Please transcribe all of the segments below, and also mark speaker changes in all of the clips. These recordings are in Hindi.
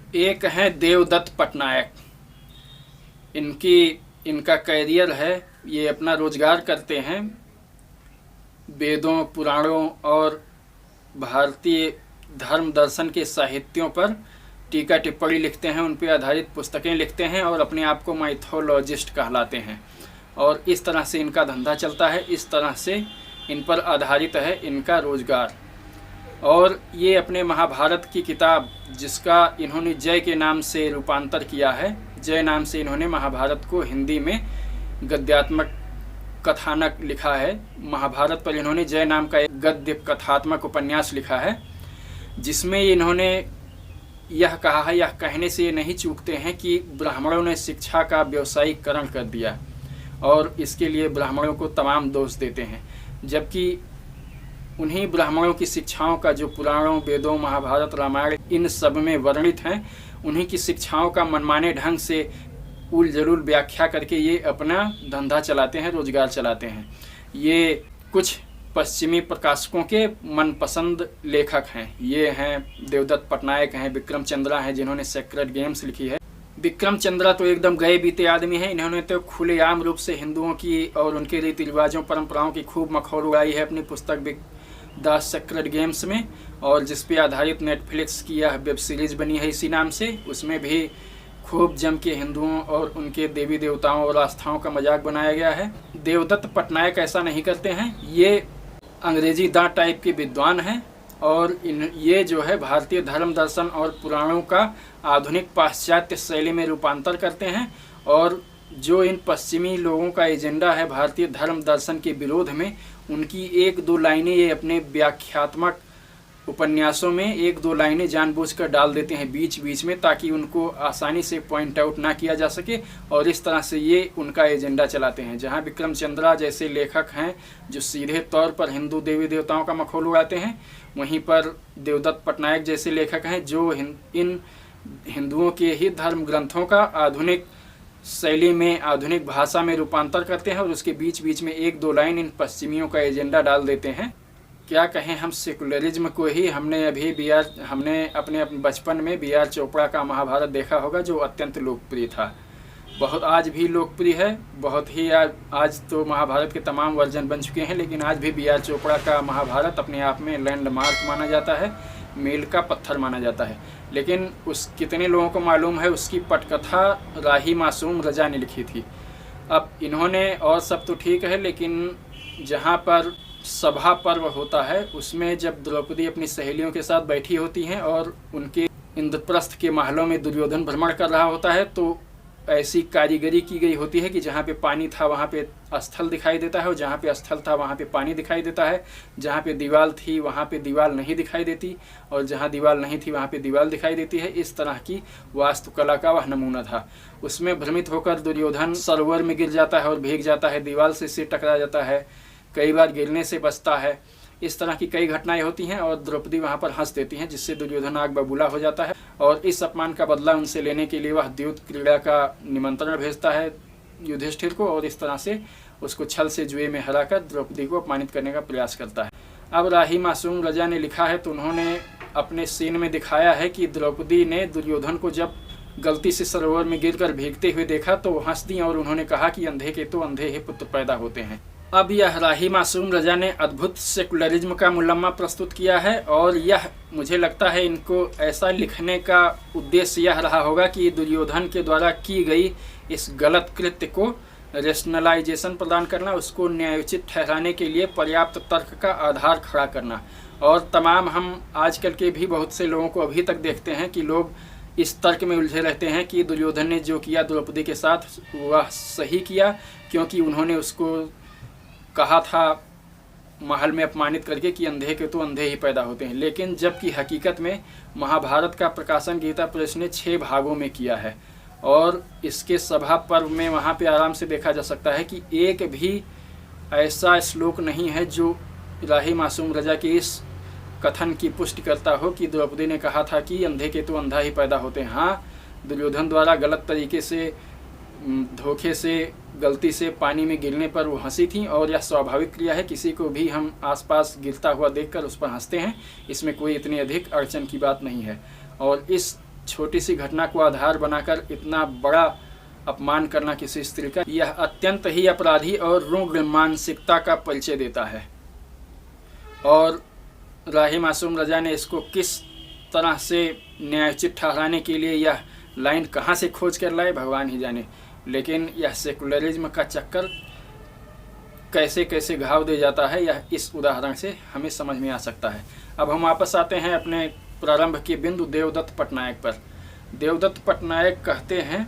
Speaker 1: एक हैं देवदत्त पटनायक। इनका कैरियर है, ये अपना रोजगार करते हैं वेदों, पुराणों और भारतीय धर्म दर्शन के साहित्यों पर टीका टिप्पणी लिखते हैं, उन पर आधारित पुस्तकें लिखते हैं और अपने आप को माइथोलॉजिस्ट कहलाते हैं। और इस तरह से इनका धंधा चलता है, इस तरह से इन पर आधारित है इनका रोजगार। और ये अपने महाभारत की किताब, जिसका इन्होंने जय के नाम से रूपांतर किया है, जय नाम से इन्होंने महाभारत को हिंदी में गद्यात्मक कथानक लिखा है। महाभारत पर इन्होंने जय नाम का एक गद्य कथात्मक उपन्यास लिखा है, जिसमें इन्होंने यह कहा है, यह कहने से ये नहीं चूकते हैं कि ब्राह्मणों ने शिक्षा का व्यवसायीकरण कर दिया और इसके लिए ब्राह्मणों को तमाम दोष देते हैं, जबकि उन्हीं ब्राह्मणों की शिक्षाओं का जो पुराणों, वेदों, महाभारत, रामायण इन सब में वर्णित हैं, उन्हीं की शिक्षाओं का मनमाने ढंग से उल जलूल व्याख्या करके ये अपना धंधा चलाते हैं, रोजगार चलाते हैं। ये कुछ पश्चिमी प्रकाशकों के मनपसंद लेखक हैं। ये हैं देवदत्त पटनायक हैं, विक्रम चंद्रा हैं जिन्होंने सेक्रेड गेम्स लिखी है। विक्रम चंद्रा तो एकदम गए बीते आदमी हैं। इन्होंने तो खुलेआम रूप से हिंदुओं की और उनके रीति रिवाजों, परंपराओं की खूब मखौल उड़ाई है अपनी पुस्तक द सेक्रेड गेम्स में, और जिस पे आधारित नेटफ्लिक्स की यह वेब सीरीज बनी है इसी नाम से। उसमें भी खूब जम के हिंदुओं और उनके देवी देवताओं और आस्थाओं का मजाक बनाया गया है। देवदत्त पटनायक ऐसा नहीं करते हैं। ये अंग्रेजी दांत टाइप के विद्वान हैं और ये जो है भारतीय धर्म दर्शन और पुराणों का आधुनिक पाश्चात्य शैली में रूपांतर करते हैं। और जो इन पश्चिमी लोगों का एजेंडा है भारतीय धर्म दर्शन के विरोध में, उनकी एक दो लाइनें ये अपने व्याख्यात्मक उपन्यासों में एक दो लाइनें जानबूझकर डाल देते हैं बीच बीच में, ताकि उनको आसानी से पॉइंट आउट ना किया जा सके, और इस तरह से ये उनका एजेंडा चलाते हैं। जहां विक्रम चंद्रा जैसे लेखक हैं जो सीधे तौर पर हिंदू देवी देवताओं का मखौल उड़ाते हैं, वहीं पर देवदत्त पटनायक जैसे लेखक हैं जो इन हिंदुओं के ही धर्म ग्रंथों का आधुनिक शैली में, आधुनिक भाषा में रूपांतर करते हैं और उसके बीच बीच में एक दो लाइन इन पश्चिमियों का एजेंडा डाल देते हैं। क्या कहें हम सेकुलरिज्म को ही। हमने अपने बचपन में बी आर चोपड़ा का महाभारत देखा होगा, जो अत्यंत लोकप्रिय था, बहुत आज भी लोकप्रिय है, बहुत ही आज तो महाभारत के तमाम वर्जन बन चुके हैं, लेकिन आज भी बी आर चोपड़ा का महाभारत अपने आप में लैंडमार्क माना जाता है, मील का पत्थर माना जाता है। लेकिन कितने लोगों को मालूम है उसकी पटकथा राही मासूम रजा ने लिखी थी। अब इन्होंने, और सब तो ठीक है, लेकिन जहाँ पर सभा पर्व होता है उसमें जब द्रौपदी अपनी सहेलियों के साथ बैठी होती हैं और उनके इंद्रप्रस्थ के महलों में दुर्योधन भ्रमण कर रहा होता है, तो ऐसी कारीगरी की गई होती है कि जहाँ पे पानी था वहाँ पे स्थल दिखाई देता है और जहाँ पे स्थल था वहाँ पे पानी दिखाई देता है, जहाँ पे दीवार थी वहाँ पे दीवार नहीं दिखाई देती और जहाँ दीवार नहीं थी वहाँ पे दीवार दिखाई देती है। इस तरह की वास्तुकला का वह नमूना था। उसमें भ्रमित होकर दुर्योधन सरोवर में गिर जाता है और भीग जाता है, दीवार से सिर टकरा जाता है, कई बार गिरने से बचता है। इस तरह की कई घटनाएं होती हैं और द्रौपदी वहां पर हंस देती हैं, जिससे दुर्योधन आग बबूला हो जाता है और इस अपमान का बदला उनसे लेने के लिए वह द्यूत क्रीड़ा का निमंत्रण भेजता है युधिष्ठिर को और इस तरह से उसको छल से जुए में हराकर द्रौपदी को अपमानित करने का प्रयास करता है। अब राही मासूम रजा ने लिखा है तो उन्होंने अपने सीन में दिखाया है कि द्रौपदी ने दुर्योधन को जब गलती से सरोवर में गिरकर भीगते हुए देखा तो वो हंस दी और उन्होंने कहा कि अंधे के तो अंधे ही पुत्र पैदा होते हैं। अब यह राही मासूम रजा ने अद्भुत सेकुलरिज्म का मुलम्मा प्रस्तुत किया है और यह मुझे लगता है इनको ऐसा लिखने का उद्देश्य यह रहा होगा कि दुर्योधन के द्वारा की गई इस गलत कृत्य को रेशनलाइजेशन प्रदान करना, उसको न्यायोचित ठहराने के लिए पर्याप्त तर्क का आधार खड़ा करना। और तमाम हम आजकल के भी बहुत से लोगों को अभी तक देखते हैं कि लोग इस तर्क में उलझे रहते हैं कि दुर्योधन ने जो किया द्रौपदी के साथ वह सही किया, क्योंकि उन्होंने उसको कहा था महल में अपमानित करके कि अंधे के तो अंधे ही पैदा होते हैं। लेकिन जबकि हकीकत में महाभारत का प्रकाशन गीता प्रेस ने 6 भागों में किया है और इसके सभा पर्व में वहाँ पे आराम से देखा जा सकता है कि एक भी ऐसा श्लोक नहीं है जो राही मासूम रजा के इस कथन की पुष्टि करता हो कि द्रौपदी ने कहा था कि अंधे के तो अंधा ही पैदा होते हैं। हाँ, दुर्योधन द्वारा गलत तरीके से, धोखे से, गलती से पानी में गिरने पर वो हंसी थी और यह स्वाभाविक क्रिया है, किसी को भी हम आसपास गिरता हुआ देखकर उस पर हंसते हैं, इसमें कोई इतनी अधिक अड़चन की बात नहीं है। और इस छोटी सी घटना को आधार बनाकर इतना बड़ा अपमान करना किसी स्त्री का, यह अत्यंत ही अपराधी और रुग्ण मानसिकता का परिचय देता है। और राही मासूम रजा ने इसको किस तरह से न्यायोचित ठहराने के लिए यह लाइन कहाँ से खोज कर लाए भगवान ही जाने, लेकिन यह सेकुलरिज्म का चक्कर कैसे कैसे घाव दे जाता है यह इस उदाहरण से हमें समझ में आ सकता है। अब हम वापस आते हैं अपने प्रारंभ के बिंदु देवदत्त पटनायक पर। देवदत्त पटनायक कहते हैं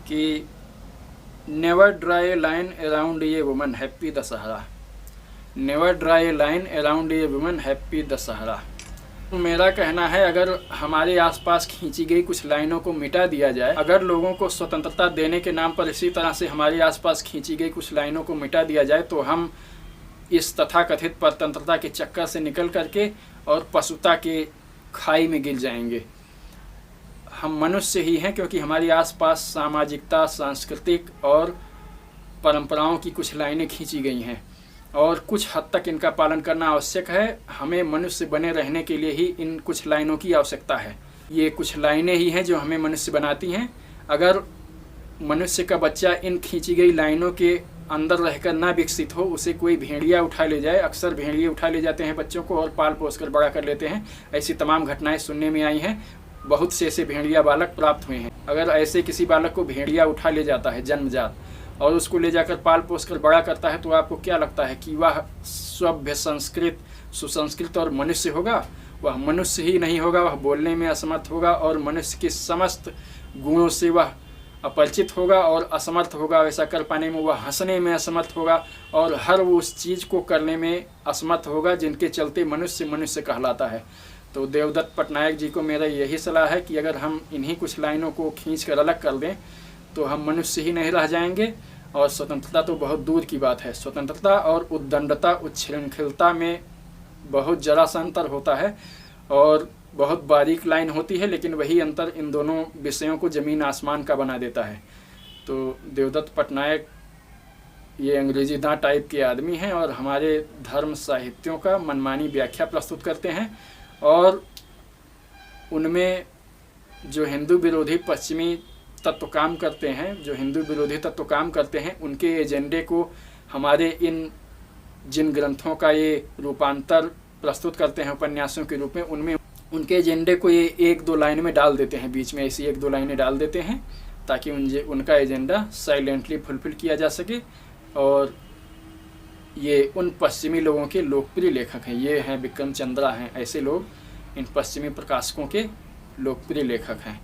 Speaker 1: कि never dry line around a woman happy Dussehra, never dry line around a woman happy Dussehra. मेरा कहना है, अगर हमारे आसपास खींची गई कुछ लाइनों को मिटा दिया जाए, अगर लोगों को स्वतंत्रता देने के नाम पर इसी तरह से हमारे आसपास खींची गई कुछ लाइनों को मिटा दिया जाए, तो हम इस तथाकथित परतंत्रता के चक्कर से निकल करके और पशुता के खाई में गिर जाएंगे। हम मनुष्य ही हैं क्योंकि हमारे आसपास सामाजिकता, सांस्कृतिक और परंपराओं की कुछ लाइनें खींची गई हैं और कुछ हद तक इनका पालन करना आवश्यक है। हमें मनुष्य बने रहने के लिए ही इन कुछ लाइनों की आवश्यकता है। ये कुछ लाइनें ही हैं जो हमें मनुष्य बनाती हैं। अगर मनुष्य का बच्चा इन खींची गई लाइनों के अंदर रहकर ना विकसित हो, उसे कोई भेड़िया उठा ले जाए, अक्सर भेड़िए उठा ले जाते हैं बच्चों को और पाल पोस कर बड़ा कर लेते हैं। ऐसी तमाम घटनाएं सुनने में आई हैं। बहुत से ऐसे भेड़िया बालक प्राप्त हुए हैं। अगर ऐसे किसी बालक को भेड़िया उठा ले जाता है जन्मजात और उसको ले जाकर पाल पोस कर बड़ा करता है, तो आपको क्या लगता है कि वह सभ्य, संस्कृत, सुसंस्कृत और मनुष्य होगा? वह मनुष्य ही नहीं होगा। वह बोलने में असमर्थ होगा और मनुष्य के समस्त गुणों से वह अपरिचित होगा और असमर्थ होगा। वैसा कर पाने में वह हंसने में असमर्थ होगा और हर वो उस चीज़ को करने में असमर्थ होगा जिनके चलते मनुष्य मनुष्य कहलाता है। तो देवदत्त पटनायक जी को मेरा यही सलाह है कि अगर हम इन्हीं कुछ लाइनों को खींच कर अलग कर दें तो हम मनुष्य ही नहीं रह जाएंगे। और स्वतंत्रता तो बहुत दूर की बात है। स्वतंत्रता और उद्दंडता, उच्छृंखलता में बहुत जरा सा अंतर होता है और बहुत बारीक लाइन होती है, लेकिन वही अंतर इन दोनों विषयों को ज़मीन आसमान का बना देता है। तो देवदत्त पटनायक ये अंग्रेजी दाँ टाइप के आदमी हैं और हमारे धर्म साहित्यों का मनमानी व्याख्या प्रस्तुत करते हैं और उनमें जो हिंदू विरोधी पश्चिमी तत्व काम करते हैं, जो हिंदू विरोधी तत्व काम करते हैं, उनके एजेंडे को हमारे इन जिन ग्रंथों का ये रूपांतर प्रस्तुत करते हैं उपन्यासों के रूप में, उनमें उनके एजेंडे को ये एक दो लाइन में डाल देते हैं, बीच में ऐसी एक दो लाइनें डाल देते हैं ताकि उनका एजेंडा साइलेंटली फुलफिल किया जा सके। और ये उन पश्चिमी लोगों के लोकप्रिय लेखक हैं। ये हैं विक्रम चंद्रा हैं, ऐसे लोग इन पश्चिमी प्रकाशकों के लोकप्रिय लेखक हैं।